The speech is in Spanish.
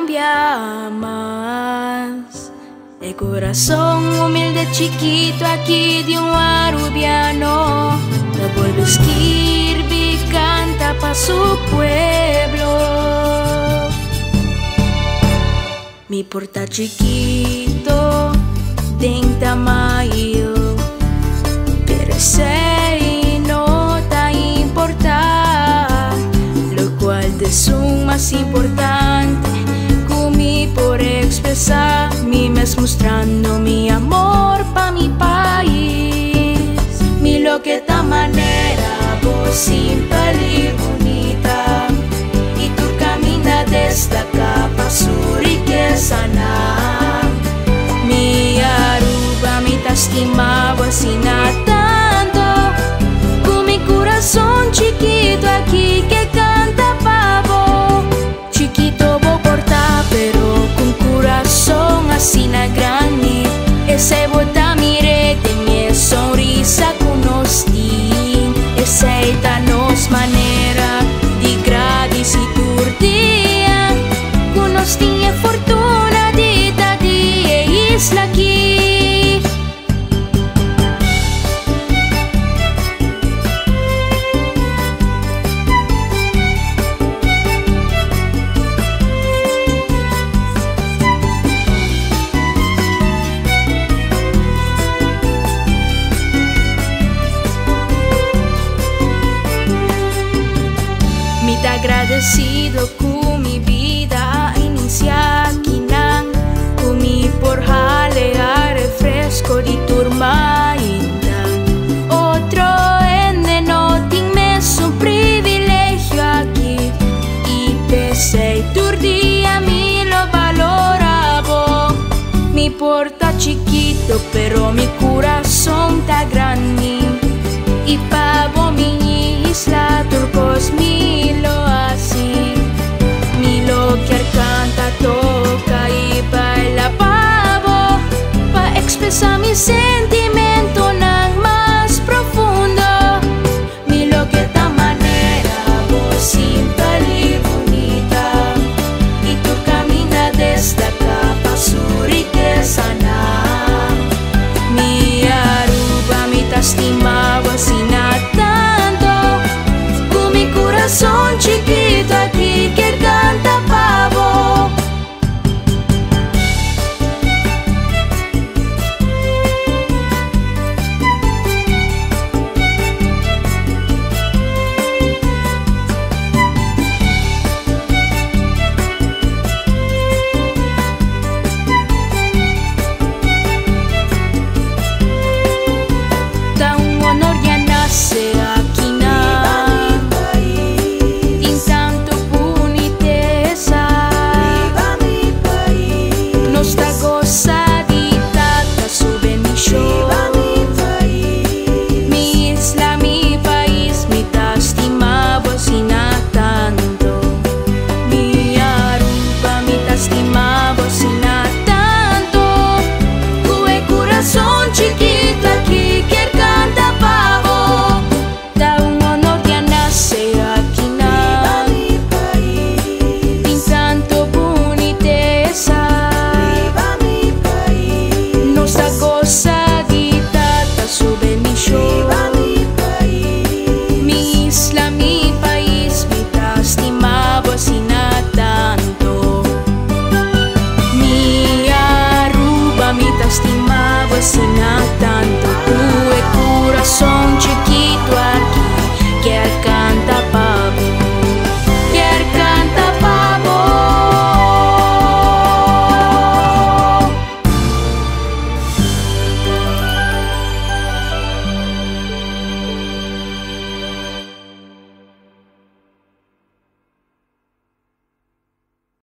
cambia más. El corazón humilde chiquito aquí de un arubiano no vuelve a escribir, canta pa' su pueblo. Mi porta chiquito tem tamaño, pero ese no te importa, lo cual es un más importante que por expresar mi mes mostrando mi amor pa' mi país. Mi lo que ta manera vos simple y bonita, y tu camina destaca pa' su riqueza na. Mi Aruba mi estimaba así na tanto, con mi corazón chiquito aquí que canta pavo. Chiquito vos porta, pero con corazón así na grande. Ese bota mire de mi sonrisa con nos di, ese ta nos manera de gradis y turdia, con nos tiene fortuna de isla aquí. Me agradecido con mi vida inicia quinan, con mi por jalear refresco de turma inda. Otro en no tiene un privilegio aquí, y pese tu día mi lo valoraba. Mi porta chiquito pero mi corazón está grande, y pavo mi isla turcos mi lo